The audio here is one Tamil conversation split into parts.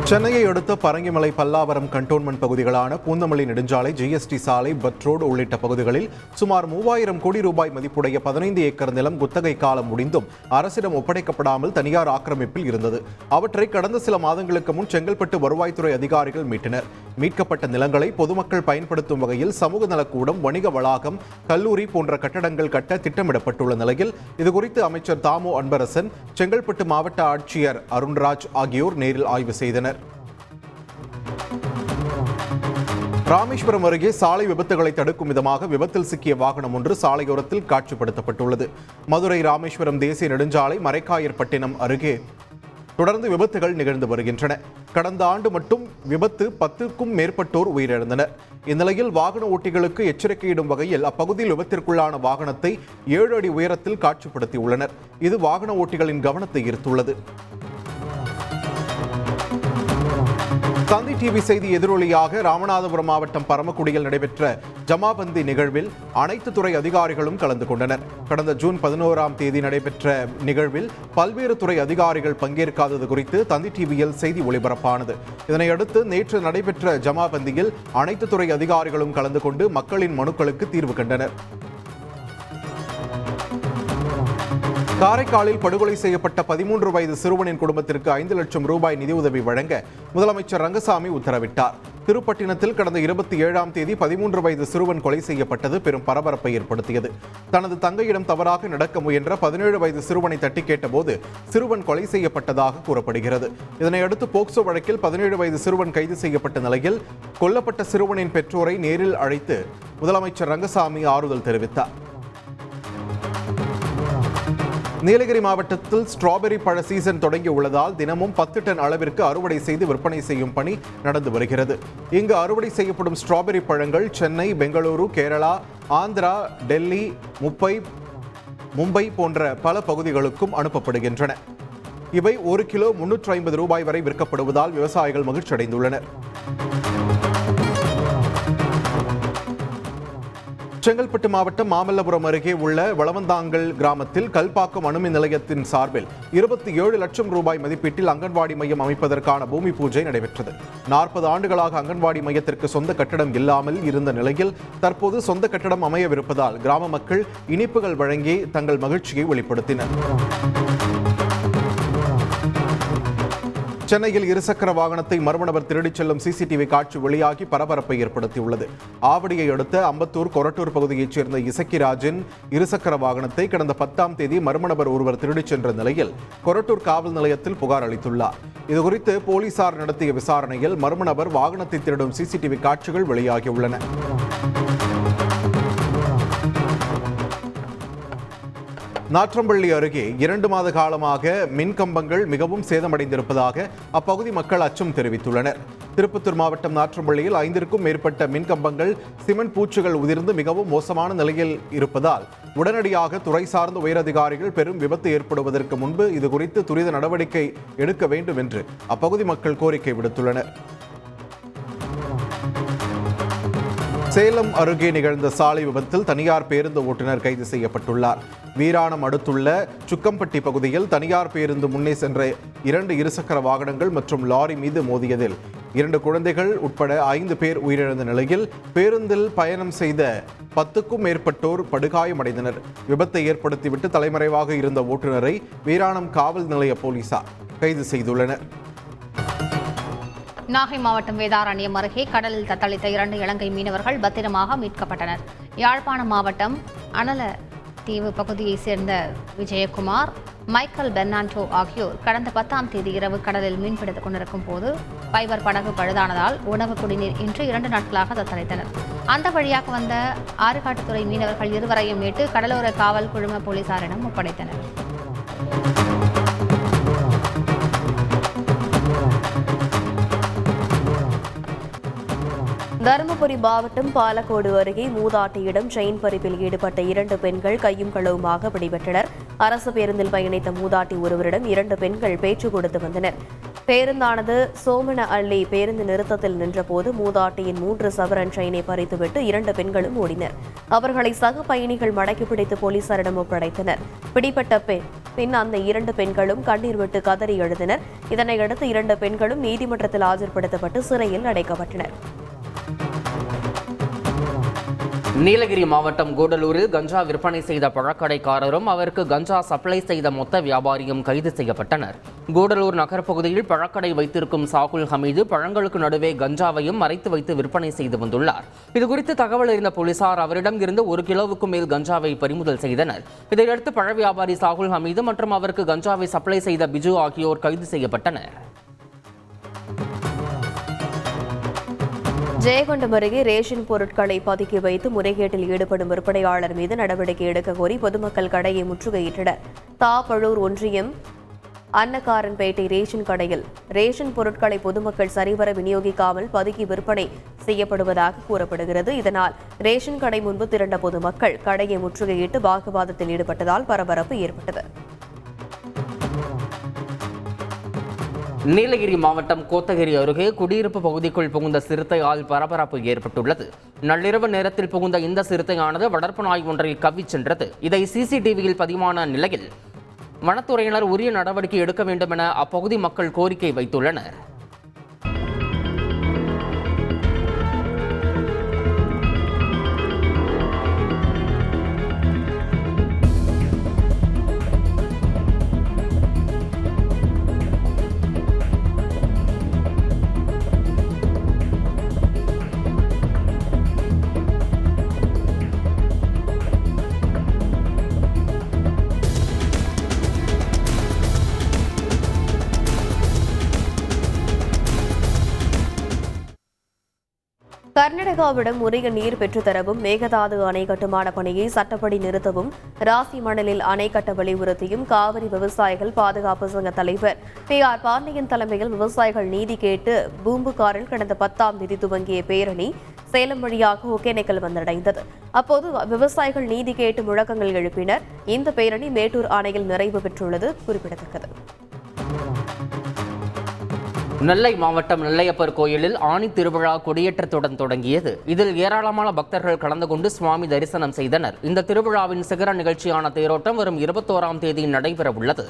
சென்னையை அடுத்த பரங்கிமலை பல்லாவரம் கண்டோன்மெண்ட் பகுதிகளான பூந்தமல்லி நெடுஞ்சாலை, ஜிஎஸ்டி சாலை, பட் ரோடு உள்ளிட்ட பகுதிகளில் சுமார் 3000 கோடி ரூபாய் மதிப்புடைய 15 ஏக்கர் நிலம் குத்தகை காலம் முடிந்தும் அரசிடம் ஒப்படைக்கப்படாமல் தனியார் ஆக்கிரமிப்பில் இருந்தது. அவற்றை கடந்த சில மாதங்களுக்கு முன் செங்கல்பட்டு வருவாய்த்துறை அதிகாரிகள் மீட்டனர். மீட்கப்பட்ட நிலங்களை பொதுமக்கள் பயன்படுத்தும் வகையில் சமூக நலக்கூடம், வணிக வளாகம், கல்லூரி போன்ற கட்டடங்கள் கட்ட திட்டமிடப்பட்டுள்ள நிலையில் இதுகுறித்து அமைச்சர் தாமோ அன்பரசன், செங்கல்பட்டு மாவட்ட ஆட்சியர் அருண்ராஜ் ஆகியோர் நேரில் ஆய்வு செய்தனர். ராமேஸ்வரம் அருகே சாலை விபத்துகளை தடுக்கும் விதமாக விபத்தில் சிக்கிய வாகனம் ஒன்று சாலையோரத்தில் காட்சிப்படுத்தப்பட்டுள்ளது. மதுரை ராமேஸ்வரம் தேசிய நெடுஞ்சாலை மரைக்காயர்பட்டினம் அருகே தொடர்ந்து விபத்துகள் நிகழ்ந்து வருகின்றன. கடந்த ஆண்டு மட்டும் விபத்து 10க்கும் மேற்பட்டோர் உயிரிழந்தனர். இந்நிலையில் வாகன ஓட்டிகளுக்கு எச்சரிக்கையிடும் வகையில் அப்பகுதியில் விபத்திற்குள்ளான வாகனத்தை 7 அடி உயரத்தில் காட்சிப்படுத்தியுள்ளனர். இது வாகன ஓட்டிகளின் கவனத்தை ஈர்த்துள்ளது. தந்தி டிவி செய்தி எதிரொலியாக ராமநாதபுரம் மாவட்டம் பரமக்குடியில் நடைபெற்ற ஜமாபந்தி நிகழ்வில் அனைத்து துறை அதிகாரிகளும் கலந்து கொண்டனர். கடந்த ஜூன் 11ஆம் தேதி நடைபெற்ற நிகழ்வில் பல்வேறு துறை அதிகாரிகள் பங்கேற்காதது குறித்து தந்தி டிவியில் செய்தி ஒளிபரப்பானது. இதனையடுத்து நேற்று நடைபெற்ற ஜமாபந்தியில் அனைத்து துறை அதிகாரிகளும் கலந்து கொண்டு மக்களின் மனுக்களுக்கு தீர்வு கண்டனர். காரைக்காலில் படுகொலை செய்யப்பட்ட 13 வயது சிறுவனின் குடும்பத்திற்கு 5 லட்சம் ரூபாய் நிதியுதவி வழங்க முதலமைச்சர் ரங்கசாமி உத்தரவிட்டார். திருப்பட்டினத்தில் கடந்த 27ஆம் தேதி 13 வயது சிறுவன் கொலை செய்யப்பட்டது பெரும் பரபரப்பை ஏற்படுத்தியது. தனது தங்கையிடம் தவறாக நடக்க முயன்ற 17 வயது சிறுவனை தட்டி கேட்டபோது சிறுவன் கொலை செய்யப்பட்டதாக கூறப்படுகிறது. இதனையடுத்து போக்சோ வழக்கில் 17 வயது சிறுவன் கைது செய்யப்பட்ட நிலையில் கொல்லப்பட்ட சிறுவனின் பெற்றோரை நேரில் அழைத்து முதலமைச்சர் ரங்கசாமி ஆறுதல் தெரிவித்தார். நீலகிரி மாவட்டத்தில் ஸ்ட்ராபெரி பழ சீசன் தொடங்கி உள்ளதால் தினமும் 10 டன் அளவிற்கு அறுவடை செய்து விற்பனை செய்யும் பணி நடந்து வருகிறது. இங்கு அறுவடை செய்யப்படும் ஸ்ட்ராபெரி பழங்கள் சென்னை, பெங்களூரு, கேரளா, ஆந்திரா, டெல்லி, மும்பை போன்ற பல பகுதிகளுக்கும் அனுப்பப்படுகின்றன. இவை 1 கிலோ 350 ரூபாய் வரை விற்கப்படுவதால் விவசாயிகள் மகிழ்ச்சி அடைந்துள்ளனர். செங்கல்பட்டு மாவட்டம் மாமல்லபுரம் அருகே உள்ள வளவந்தாங்கல் கிராமத்தில் கல்பாக்கம் அணுமின் நிலையத்தின் சார்பில் 27 லட்சம் ரூபாய் மதிப்பீட்டில் அங்கன்வாடி மையம் அமைப்பதற்கான பூமி பூஜை நடைபெற்றது. 40 ஆண்டுகளாக அங்கன்வாடி மையத்திற்கு சொந்த கட்டடம் இல்லாமல் இருந்த நிலையில் தற்போது சொந்த கட்டடம் அமையவிருப்பதால் கிராம மக்கள் இனிப்புகள் வழங்கி தங்கள் மகிழ்ச்சியை வெளிப்படுத்தினர். சென்னையில் இருசக்கர வாகனத்தை மர்ம நபர் திருடிச் செல்லும் சிசிடிவி காட்சி வெளியாகி பரபரப்பை ஏற்படுத்தியுள்ளது. ஆவடியை அடுத்த அம்பத்தூர் கொரட்டூர் பகுதியைச் சேர்ந்த இசக்கிராஜின் இருசக்கர வாகனத்தை கடந்த 10ஆம் தேதி மர்ம நபர் ஒருவர் திருடிச் சென்ற நிலையில் கொரட்டூர் காவல் நிலையத்தில் புகார் அளித்துள்ளார். இதுகுறித்து போலீசார் நடத்திய விசாரணையில் மர்ம நபர் வாகனத்தை திருடும் சிசிடிவி காட்சிகள் வெளியாகியுள்ளன. நாற்றம்பள்ளி அருகே 2 மாத காலமாக மின்கம்பங்கள் மிகவும் சேதமடைந்திருப்பதாக அப்பகுதி மக்கள் அச்சம் தெரிவித்துள்ளனர். திருப்பத்தூர் மாவட்டம் நாற்றம்பள்ளியில் 5க்கும் மேற்பட்ட மின்கம்பங்கள் சிமெண்ட் பூச்சுகள் உதிர்ந்து மிகவும் மோசமான நிலையில் இருப்பதால் உடனடியாக துறை சார்ந்த உயரதிகாரிகள் பெரும் விபத்து ஏற்படுவதற்கு முன்பு இதுகுறித்து துரித நடவடிக்கை எடுக்க வேண்டும் என்று அப்பகுதி மக்கள் கோரிக்கை விடுத்துள்ளனர். சேலம் அருகே நிகழ்ந்த சாலை விபத்தில் தனியார் பேருந்து ஓட்டுநர் கைது செய்யப்பட்டுள்ளார். வீராணம் அடுத்துள்ள சுக்கம்பட்டி பகுதியில் தனியார் பேருந்து முன்னே சென்ற 2 இருசக்கர வாகனங்கள் மற்றும் லாரி மீது மோதியதில் 2 குழந்தைகள் உட்பட 5 பேர் உயிரிழந்த நிலையில் பேருந்தில் பயணம் செய்த 10க்கும் மேற்பட்டோர் படுகாயமடைந்தனர். விபத்தை ஏற்படுத்திவிட்டு தலைமறைவாக இருந்த ஓட்டுநரை வீராணம் காவல் நிலைய போலீசார் கைது செய்துள்ளனர். நாகை மாவட்டம் வேதாரண்யம் அருகே கடலில் தத்தளித்த 2 இலங்கை மீனவர்கள் பத்திரமாக மீட்கப்பட்டனர். யாழ்ப்பாணம் மாவட்டம் அனல தீவு பகுதியைச் சேர்ந்த விஜயகுமார், மைக்கேல் பெர்னாண்டோ ஆகியோர் கடந்த 10ஆம் தேதி இரவு கடலில் மீன்பிடித்துக் கொண்டிருக்கும் போது பைபர் படகு பழுதானதால் உணவு குடிநீர் இன்று 2 நாட்களாக தத்தளித்தனர். அந்த வழியாக வந்த ஆறுகாட்டுத்துறை மீனவர்கள் இருவரையும் மீட்டு கடலோர காவல் குழும போலீசாரிடம் ஒப்படைத்தனர். தருமபுரி மாவட்டம் பாலக்கோடு அருகே மூதாட்டியிடம் செயின் பறிப்பில் ஈடுபட்ட 2 பெண்கள் கையும் களவுமாக பிடிபட்டனர். அரசு பேருந்தில் பயணித்த மூதாட்டி ஒருவரிடம் 2 பெண்கள் பேச்சு கொடுத்து வந்தனர். பேருந்தானது சோமன அள்ளி பேருந்து நிறுத்தத்தில் நின்றபோது மூதாட்டியின் 3 சவரன் செயினை பறித்துவிட்டு 2 பெண்களும் ஓடினர். அவர்களை சக பயணிகள் மடக்கி பிடித்து போலீசாரிடம் ஒப்படைத்தனர். பிடிப்பட்ட பின் அந்த 2 பெண்களும் கண்ணீர் விட்டு கதறி எழுதினர். இதனையடுத்து 2 பெண்களும் நீதிமன்றத்தில் ஆஜர்படுத்தப்பட்டு சிறையில் அடைக்கப்பட்டனர். நீலகிரி மாவட்டம் கூடலூரில் கஞ்சா விற்பனை செய்த பழக்கடைக்காரரும் அவருக்கு கஞ்சா சப்ளை செய்த மொத்த வியாபாரியும் கைது செய்யப்பட்டனர். கூடலூர் நகர்ப்பகுதியில் பழக்கடை வைத்திருக்கும் சாகுல் ஹமீது பழங்களுக்கு நடுவே கஞ்சாவையும் மறைத்து வைத்து விற்பனை செய்து வந்துள்ளார். இதுகுறித்து தகவல் அறிந்த போலீசார் அவரிடம் இருந்து 1 கிலோவுக்கும் மேல் கஞ்சாவை பறிமுதல் செய்தனர். இதையடுத்து பழ வியாபாரி சாகுல் ஹமீது மற்றும் அவருக்கு கஞ்சாவை சப்ளை செய்த பிஜு ஆகியோர் கைது செய்யப்பட்டனர். ஜெயங்கொண்டம் அருகே ரேஷன் பொருட்களை பதுக்கி வைத்து முறைகேட்டில் ஈடுபடும் விற்பனையாளர் மீது நடவடிக்கை எடுக்க கோரி பொதுமக்கள் கடையை முற்றுகையிட்டனர். தாப்பழூர் ஒன்றியம் அன்னக்காரன்பேட்டை ரேஷன் கடையில் ரேஷன் பொருட்களை பொதுமக்கள் சரிவர விநியோகிக்காமல் பதுக்கி விற்பனை செய்யப்படுவதாக கூறப்படுகிறது. இதனால் ரேஷன் கடை முன்பு திரண்ட பொதுமக்கள் கடையை முற்றுகையிட்டு வாக்குவாதத்தில் ஈடுபட்டதால் பரபரப்பு ஏற்பட்டது. நீலகிரி மாவட்டம் கோத்தகிரி அருகே குடியிருப்பு பகுதிக்குள் புகுந்த சிறுத்தையால் பரபரப்பு ஏற்பட்டுள்ளது. நள்ளிரவு நேரத்தில் புகுந்த இந்த சிறுத்தையானது வளர்ப்பு நாய் ஒன்றில் கவ்விச் சென்றது. இதை சிசிடிவியில் பதிவான நிலையில் வனத்துறையினர் உரிய நடவடிக்கை எடுக்க வேண்டும் என அப்பகுதி மக்கள் கோரிக்கை வைத்துள்ளனர். கர்நாடகாவிடம் உரிய நீர் பெற்றுத்தரவும் மேகதாது அணை கட்டுமான பணியை சட்டப்படி நிறுத்தவும் ராசி மணலில் அணை கட்ட வலியுறுத்தியும் காவிரி விவசாயிகள் பாதுகாப்பு சங்க தலைவர் PR பாண்டியன் தலைமையில் விவசாயிகள் நீதி கேட்டு பூம்புகாரில் கடந்த 10ஆம் தேதி துவங்கிய பேரணி சேலம் வழியாக ஒகேனக்கல் வந்தடைந்தது. அப்போது விவசாயிகள் நீதி கேட்டு முழக்கங்கள் எழுப்பினர். இந்த பேரணி மேட்டூர் அணையில் நிறைவு பெற்றுள்ளது குறிப்பிடத்தக்கது. நெல்லை மாவட்டம் நெல்லையப்பர் கோயிலில் ஆணி திருவிழா கொடியேற்றத்துடன் தொடங்கியது. இதில் ஏராளமான பக்தர்கள் கலந்து கொண்டு சுவாமி தரிசனம் செய்தனர். இந்த திருவிழாவின் சிகர நிகழ்ச்சியான தேரோட்டம் வரும் 21ஆம் தேதி நடைபெறவுள்ளது.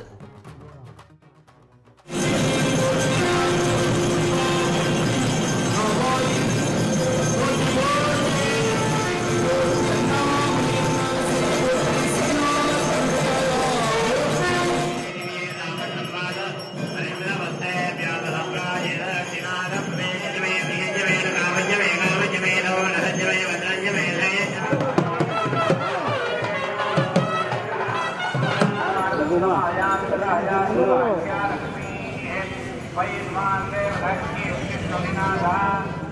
Why is man there?